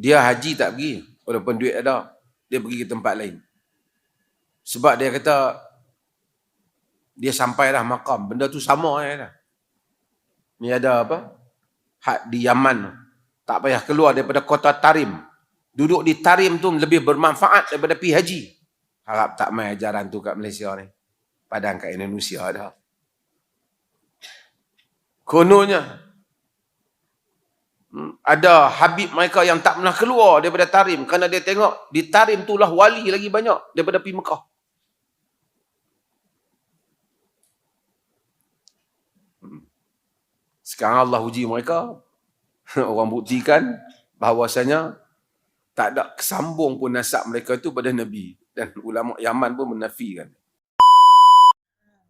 Dia haji tak pergi. Walaupun duit ada. Dia pergi ke tempat lain. Sebab dia kata, dia sampai dah makam. Benda tu sama dah. Ni ada apa? Had di Yaman. Tak payah keluar daripada kota Tarim. Duduk di Tarim tu lebih bermanfaat daripada pergi haji. Harap tak main ajaran tu kat Malaysia ni. Padahal kat Indonesia dah. Kononnya ada Habib mereka yang tak pernah keluar daripada Tarim. Kerana dia tengok di Tarim tu lah wali lagi banyak daripada pergi Mekah. Sekarang Allah uji mereka. Orang buktikan bahawasanya tak ada kesambung pun nasab mereka itu pada Nabi. Dan ulama Yaman pun menafikan.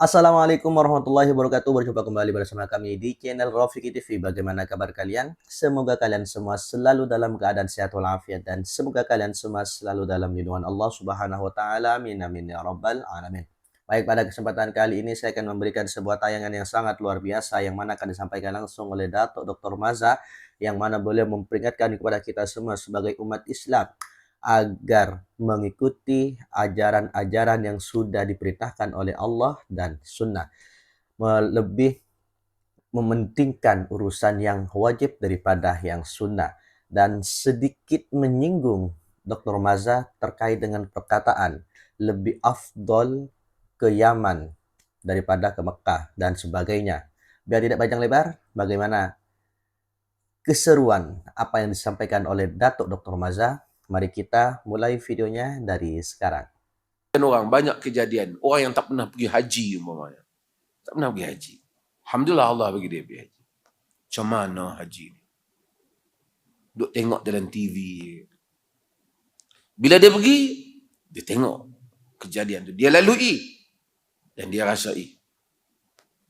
Assalamualaikum warahmatullahi wabarakatuh. Berjumpa kembali bersama kami di channel Rafiki TV. Bagaimana kabar kalian? Semoga kalian semua selalu dalam keadaan sehat walafiat dan semoga kalian semua selalu dalam lindungan Allah Subhanahu wa taala. Amin amin ya rabbal alamin. Baik, pada kesempatan kali ini saya akan memberikan sebuah tayangan yang sangat luar biasa yang mana akan disampaikan langsung oleh Datuk Dr. Maza, yang mana beliau memperingatkan kepada kita semua sebagai umat Islam agar mengikuti ajaran-ajaran yang sudah diperintahkan oleh Allah dan sunnah. Lebih mementingkan urusan yang wajib daripada yang sunnah. Dan sedikit menyinggung Dr. Maza terkait dengan perkataan lebih afdol ke Yaman daripada ke Mekah dan sebagainya. Biar tidak panjang lebar, bagaimana keseruan apa yang disampaikan oleh Datuk Dr. Maza? Mari kita mulai videonya dari sekarang. Orang banyak kejadian. Orang yang tak pernah pergi haji umpamanya. Tak pernah pergi haji. Alhamdulillah Allah bagi dia pergi haji. Macam mana haji ni? Duk tengok dalam TV. Bila dia pergi, dia tengok kejadian tu. Dia lalui. Dan dia rasai.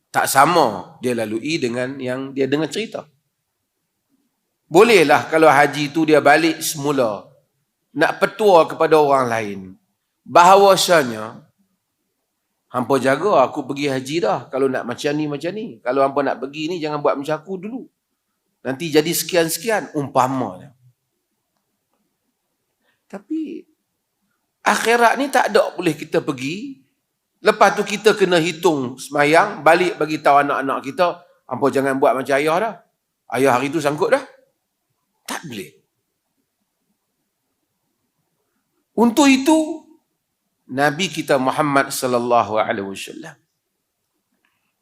Tak sama dia lalui dengan yang dia dengar cerita. Bolehlah kalau haji tu dia balik semula. Nak petua kepada orang lain. Bahawasanya, hampa jaga aku pergi haji dah. Kalau nak macam ni, macam ni. Kalau hampa nak pergi ni, jangan buat macam aku dulu. Nanti jadi sekian-sekian. Umpamanya. Tapi, akhirat ni tak ada boleh kita pergi. Lepas tu kita kena hitung semayang. Balik bagi tahu anak-anak kita. Hampa jangan buat macam ayah dah. Ayah hari tu sangkut dah. Tak boleh. Untuk itu, Nabi kita Muhammad sallallahu alaihi wasallam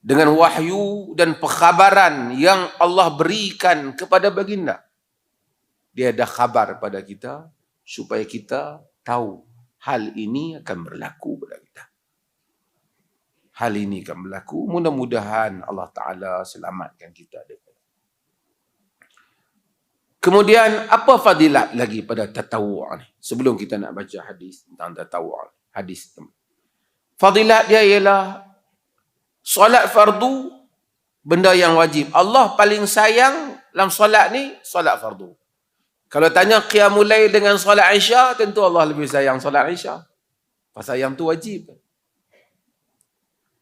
dengan wahyu dan pengkhabaran yang Allah berikan kepada baginda, dia ada khabar pada kita supaya kita tahu hal ini akan berlaku pada kita. Hal ini akan berlaku. Mudah-mudahan Allah Ta'ala selamatkan kita. Kemudian, apa fadilat lagi pada tatawu' ni? Sebelum kita nak baca hadis tentang tatawu'. Hadis. Fadilat dia ialah solat fardu, benda yang wajib. Allah paling sayang dalam solat ni, solat fardu. Kalau tanya qiyamul lail dengan solat Isya, tentu Allah lebih sayang solat Isya. Pasal yang tu wajib.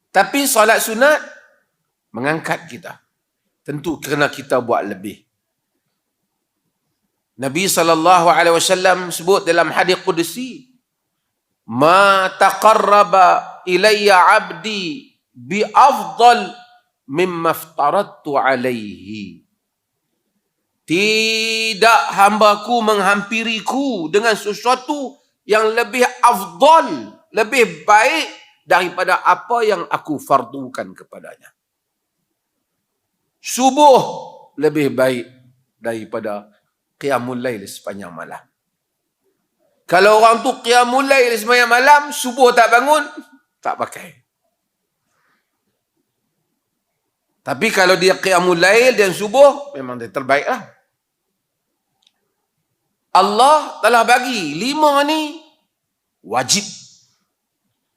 Tapi solat sunat mengangkat kita. Tentu kerana kita buat lebih. Nabi SAW sebut dalam hadis Qudsi, "Ma taqarraba ilayya 'abdi bi afdal mimma aftaradtu alaihi." Tidak hambaku menghampiriku dengan sesuatu yang lebih afdal, lebih baik daripada apa yang aku fardukan kepadanya. Subuh lebih baik daripada qiyamul lail sepanjang malam. Kalau orang tu qiyamul lail sepanjang malam, subuh tak bangun, tak pakai. Tapi kalau dia qiyamul lail dan subuh, memang dia terbaik lah. Allah telah bagi 5 ni wajib.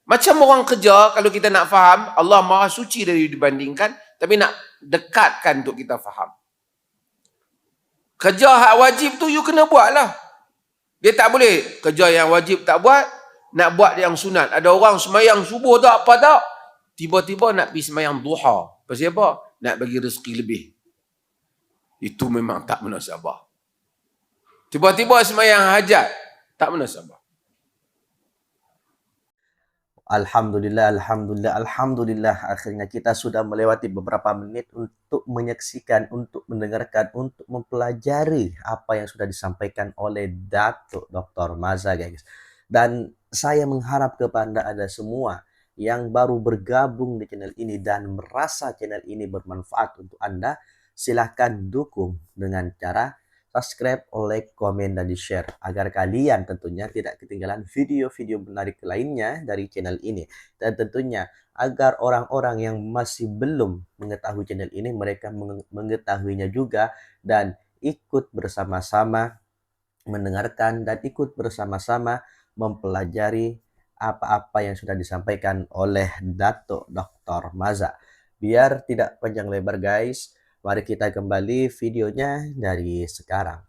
Macam orang kerja, kalau kita nak faham, Allah maha suci dari dibandingkan, tapi nak dekatkan untuk kita faham. Kerja hak wajib tu you kena buat lah. Dia tak boleh kerja yang wajib tak buat, nak buat yang sunat. Ada orang semayang subuh tak apa tak, tiba-tiba nak pergi semayang duha. Pasal apa? Nak bagi rezeki lebih. Itu memang tak munasabah. Tiba-tiba semayang hajat, tak munasabah. Alhamdulillah, alhamdulillah, alhamdulillah. Akhirnya kita sudah melewati beberapa menit untuk menyaksikan, untuk mendengarkan, untuk mempelajari apa yang sudah disampaikan oleh Datuk Dr. Maza, guys. Dan saya mengharap kepada Anda semua yang baru bergabung di channel ini dan merasa channel ini bermanfaat untuk Anda, silahkan dukung dengan cara subscribe, like, komen, dan di-share agar kalian tentunya tidak ketinggalan video-video menarik lainnya dari channel ini. Dan tentunya agar orang-orang yang masih belum mengetahui channel ini, mereka mengetahuinya juga dan ikut bersama-sama mendengarkan dan ikut bersama-sama mempelajari apa-apa yang sudah disampaikan oleh Datuk Dr. Maza. Biar tidak panjang lebar, guys, mari kita kembali videonya dari sekarang.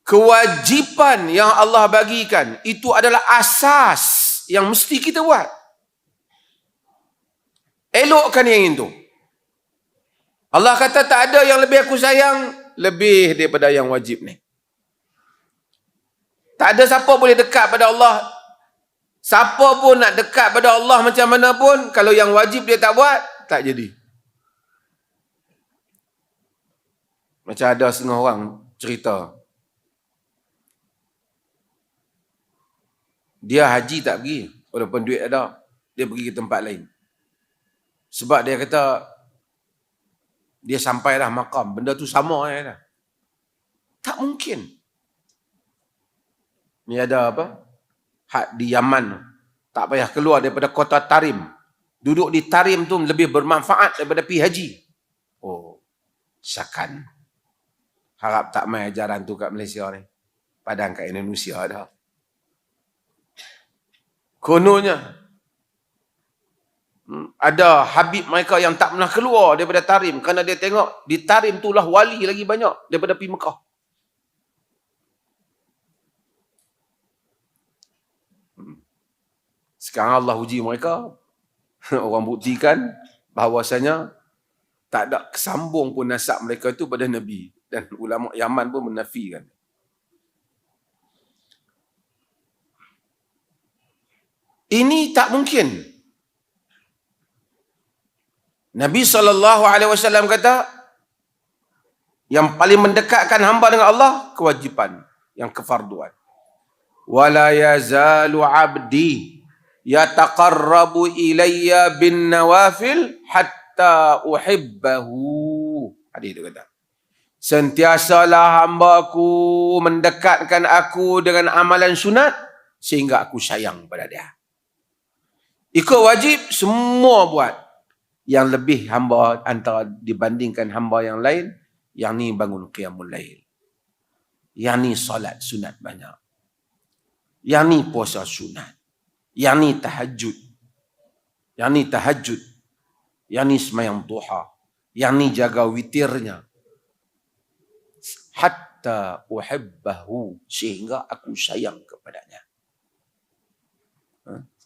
Kewajipan yang Allah bagikan itu adalah asas yang mesti kita buat. Elokkan yang itu. Allah kata tak ada yang lebih aku sayang lebih daripada yang wajib ni. Tak ada siapa boleh dekat pada Allah. Siapa pun nak dekat pada Allah macam mana pun, kalau yang wajib dia tak buat, tak jadi. Macam ada setengah orang cerita, dia haji tak pergi, walaupun duit ada, dia pergi ke tempat lain. Sebab dia kata, dia sampai dah makam, benda tu sama dah. Tak mungkin. Ni ada apa? Hak di Yaman, tak payah keluar daripada kota Tarim. Duduk di Tarim tu lebih bermanfaat daripada pergi haji. Oh, syakan. Harap tak main ajaran tu kat Malaysia ni. Padahal kat Indonesia dah. Kononnya, ada Habib mereka yang tak pernah keluar daripada Tarim. Kerana dia tengok, di Tarim tu lah wali lagi banyak daripada pergi Mekah. Sekarang Allah uji mereka. Orang buktikan bahawasanya tak ada kesambung pun nasab mereka itu pada Nabi. Dan ulama Yaman pun menafikan. Ini tak mungkin. Nabi SAW kata, yang paling mendekatkan hamba dengan Allah, kewajipan, yang kefarduan. Wala yazalu abdi yataqarrabu ilayya bin nawafil hatta uhibbahu. Hadis dia kata, sentiasalah hambaku mendekatkan aku dengan amalan sunat sehingga aku sayang pada dia. Ikut wajib semua buat. Yang lebih hamba antara dibandingkan hamba yang lain, yang ni bangun qiyamul lail, yang ni solat sunat banyak, yang ni puasa sunat, yang ni tahajud, yang ni tahajud, yang ni semayang duha, yang ni jaga witirnya. Hatta uhibbahu, sehingga aku sayang kepadanya.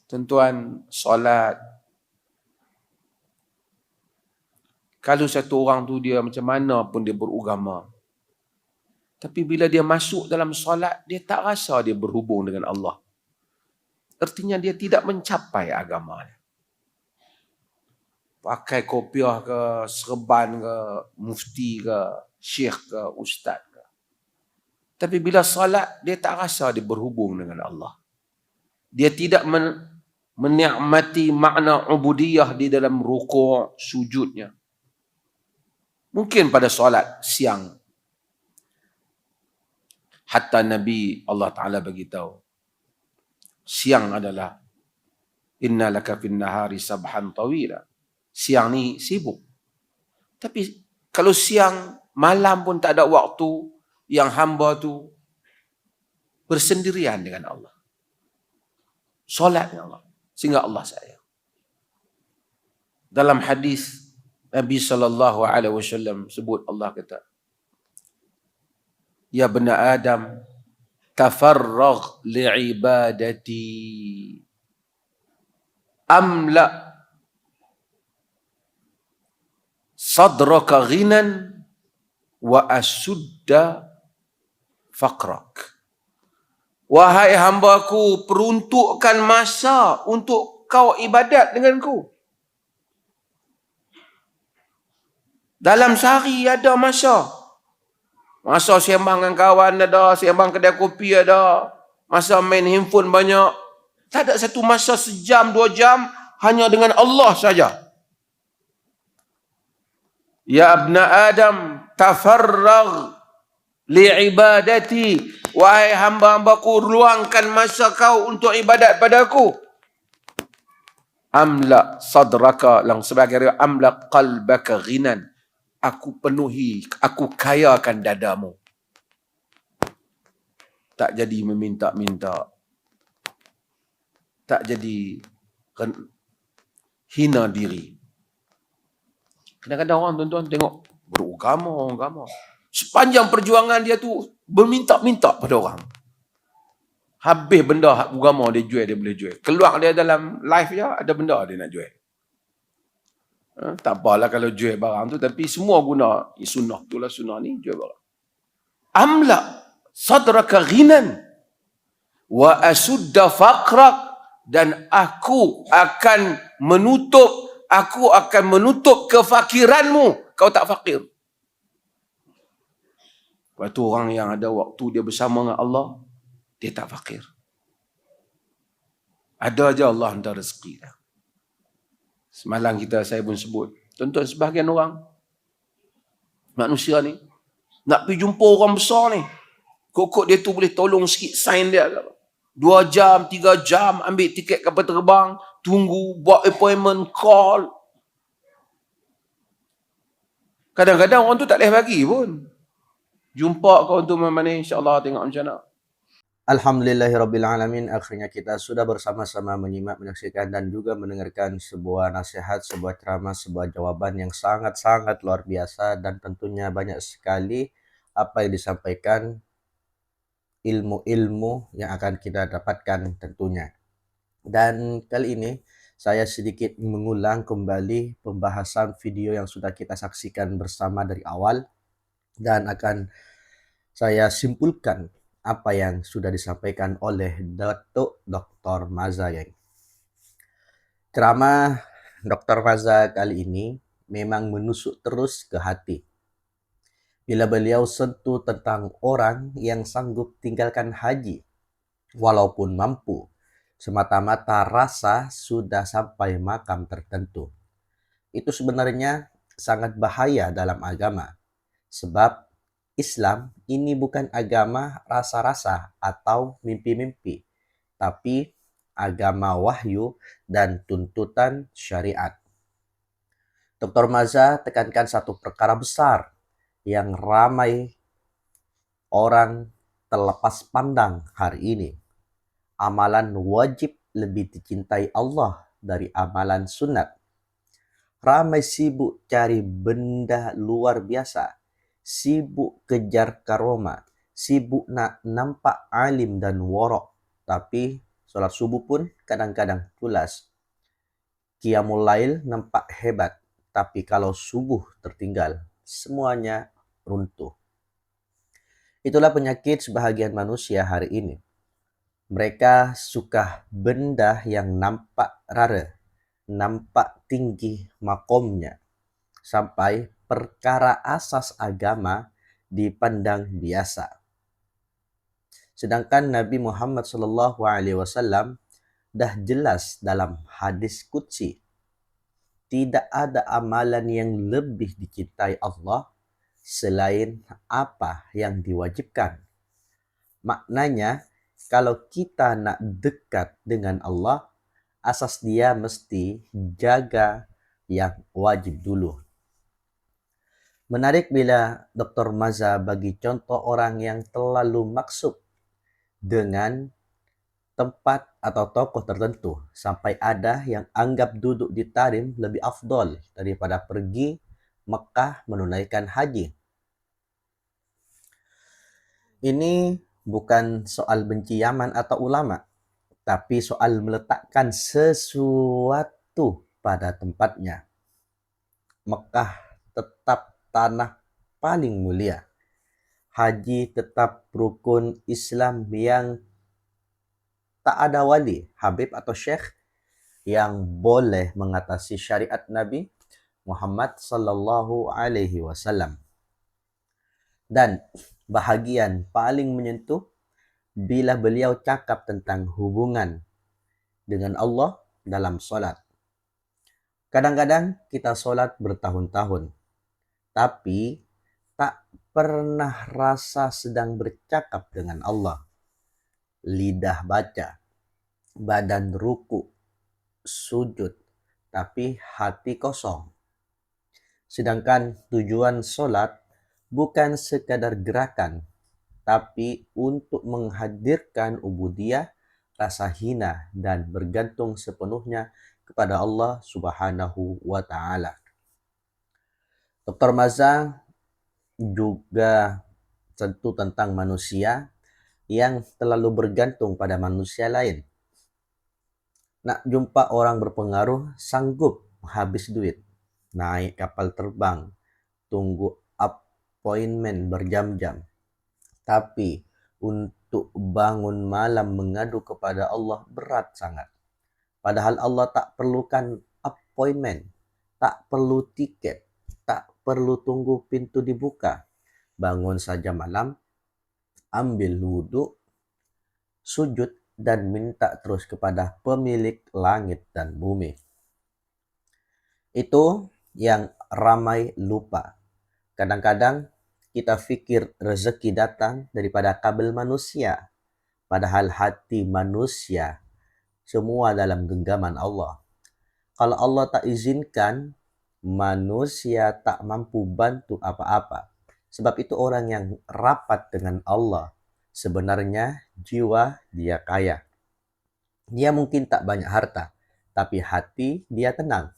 Tuan-tuan, solat, kalau satu orang tu dia macam mana pun dia beragama, tapi bila dia masuk dalam solat, dia tak rasa dia berhubung dengan Allah. Artinya dia tidak mencapai agama. Pakai kopiah ke, serban ke, mufti ke, syekh ke, ustaz ke. Tapi bila solat, dia tak rasa dia berhubung dengan Allah. Dia tidak menikmati makna ubudiyah di dalam rukuk, sujudnya. Mungkin pada solat siang. Hatta Nabi Allah Ta'ala beritahu, siang adalah inna laka fin nahari sabhan tawila. Siang ni sibuk. Tapi kalau siang, malam pun tak ada waktu yang hamba tu bersendirian dengan Allah. Solat dengan Allah. Sehingga Allah sayang. Dalam hadis Nabi SAW sebut, Allah kata, ya bena Adam, tafarragh li'ibadati amla sadraka ghinan wa asudda faqrak. Wahai hamba-Ku, peruntukkan masa untuk kau ibadat denganku. Dalam sehari ada masa. Masa sembang dengan kawan ada, sembang kedai kopi ada, masa main handphone banyak. Tak ada satu masa sejam, 2 jam hanya dengan Allah saja. Ya abna Adam, tafarragh li'ibadati. Wahai hamba-hambaku, luangkan masa kau untuk ibadat padaku. Amla sadraka, lang sebagai riwayat, amla qalbaka ghinan. Aku penuhi, aku kayakan dadamu. Tak jadi meminta-minta. Tak jadi hina diri. Kadang-kadang orang tuan-tuan tengok beragama. Sepanjang perjuangan dia tu berminta-minta pada orang. Habis benda agama dia jual, dia boleh jual. Keluar dia dalam live je, ada benda dia nak jual. Tak apalah kalau jual barang tu, tapi semua guna sunnah tu lah, sunnah ni jual barang. Amla sadraka ghinan wa asudda faqrak, dan aku akan menutup kefakiranmu. Kau tak fakir. Lepas tu orang yang ada waktu dia bersama dengan Allah, dia tak fakir. Ada aja Allah hantar rezeki. Semalam saya pun sebut, tuan-tuan, sebahagian orang, manusia ni, nak pergi jumpa orang besar ni, kok dia tu boleh tolong sikit sign dia. 2 jam, 3 jam, ambil tiket kapal terbang, tunggu, buat appointment, call. Kadang-kadang orang tu tak boleh bagi pun. Jumpa kau untuk mana, insyaAllah tengok macam mana. Alhamdulillahirrabbilalamin. Akhirnya kita sudah bersama-sama menyimak, menyaksikan dan juga mendengarkan sebuah nasihat, sebuah ceramah, sebuah jawaban yang sangat-sangat luar biasa, dan tentunya banyak sekali apa yang disampaikan, ilmu-ilmu yang akan kita dapatkan tentunya. Dan kali ini saya sedikit mengulang kembali pembahasan video yang sudah kita saksikan bersama dari awal, dan akan saya simpulkan apa yang sudah disampaikan oleh Datuk Dr. Maza, geng. Ceramah Dr. Maza kali ini memang menusuk terus ke hati. Bila beliau sentuh tentang orang yang sanggup tinggalkan haji, walaupun mampu, semata-mata rasa sudah sampai makam tertentu. Itu sebenarnya sangat bahaya dalam agama. Sebab Islam ini bukan agama rasa-rasa atau mimpi-mimpi, tapi agama wahyu dan tuntutan syariat. Dr. Maza tekankan satu perkara besar yang ramai orang terlepas pandang hari ini. Amalan wajib lebih dicintai Allah dari amalan sunat. Ramai sibuk cari benda luar biasa, sibuk kejar karoma, sibuk nak nampak alim dan warok, tapi solat subuh pun kadang-kadang tulas. Qiyamul lail nampak hebat, tapi kalau subuh tertinggal, semuanya runtuh. Itulah penyakit sebahagian manusia hari ini. Mereka suka benda yang nampak rara, nampak tinggi makomnya, sampai perkara asas agama dipandang biasa. Sedangkan Nabi Muhammad SAW dah jelas dalam hadis qudsi, tidak ada amalan yang lebih dicintai Allah selain apa yang diwajibkan. Maknanya, kalau kita nak dekat dengan Allah, asas dia mesti jaga yang wajib dulu. Menarik bila Dr. Maza bagi contoh orang yang terlalu maksud dengan tempat atau tokoh tertentu, sampai ada yang anggap duduk di Tarim lebih afdol daripada pergi Mekah menunaikan haji. Ini bukan soal benci Yaman atau ulama, tapi soal meletakkan sesuatu pada tempatnya. Mekah tetap tanah paling mulia. Haji tetap rukun Islam yang tak ada wali, habib atau syekh yang boleh mengatasi syariat Nabi Muhammad sallallahu alaihi wasallam. Dan bahagian paling menyentuh bila beliau cakap tentang hubungan dengan Allah dalam solat. Kadang-kadang kita solat bertahun-tahun, tapi tak pernah rasa sedang bercakap dengan Allah. Lidah baca, badan ruku, sujud, tapi hati kosong. Sedangkan tujuan solat bukan sekadar gerakan, tapi untuk menghadirkan ubudiyah, rasa hina, dan bergantung sepenuhnya kepada Allah Subhanahu wa Ta'ala. Dr. Maza juga tentu tentang manusia yang terlalu bergantung pada manusia lain. Nak jumpa orang berpengaruh, sanggup habis duit, naik kapal terbang, tunggu appointment berjam-jam. Tapi untuk bangun malam mengadu kepada Allah berat sangat. Padahal Allah tak perlukan appointment, tak perlu tiket, tak perlu tunggu pintu dibuka. Bangun saja malam, ambil wudhu, sujud, dan minta terus kepada pemilik langit dan bumi. Itu yang ramai lupa. Kadang-kadang kita pikir rezeki datang daripada kabel manusia, padahal hati manusia semua dalam genggaman Allah. Kalau Allah tak izinkan, manusia tak mampu bantu apa-apa. Sebab itu orang yang rapat dengan Allah, sebenarnya jiwa dia kaya. Dia mungkin tak banyak harta, tapi hati dia tenang.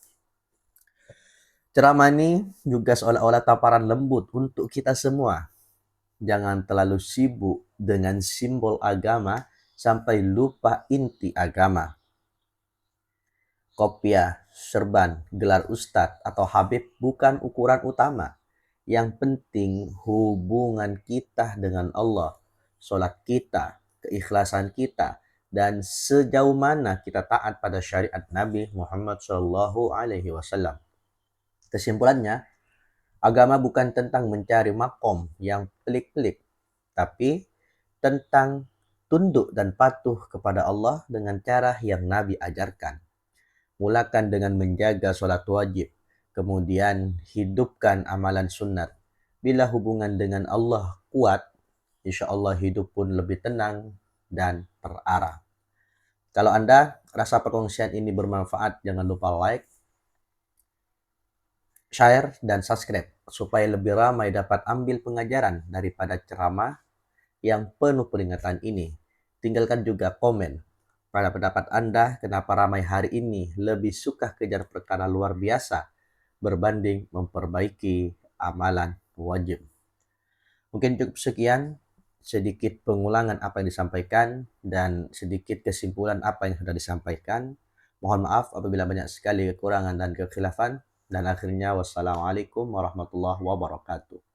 Ceramah ini juga seolah-olah tamparan lembut untuk kita semua. Jangan terlalu sibuk dengan simbol agama sampai lupa inti agama. Kopiah, serban, gelar ustadz atau habib bukan ukuran utama. Yang penting hubungan kita dengan Allah, solat kita, keikhlasan kita, dan sejauh mana kita taat pada syariat Nabi Muhammad SAW. Kesimpulannya, agama bukan tentang mencari makom yang pelik-pelik, tapi tentang tunduk dan patuh kepada Allah dengan cara yang Nabi ajarkan. Mulakan dengan menjaga solat wajib, kemudian hidupkan amalan sunat. Bila hubungan dengan Allah kuat, insya Allah hidup pun lebih tenang dan terarah. Kalau Anda rasa perkongsian ini bermanfaat, jangan lupa like, share, dan subscribe supaya lebih ramai dapat ambil pengajaran daripada ceramah yang penuh peringatan ini. Tinggalkan juga komen pada pendapat Anda kenapa ramai hari ini lebih suka kejar perkara luar biasa berbanding memperbaiki amalan wajib. Mungkin cukup sekian, sedikit pengulangan apa yang disampaikan dan sedikit kesimpulan apa yang sudah disampaikan. Mohon maaf apabila banyak sekali kekurangan dan kekhilafan. Dan akhirnya wassalamualaikum warahmatullahi wabarakatuh.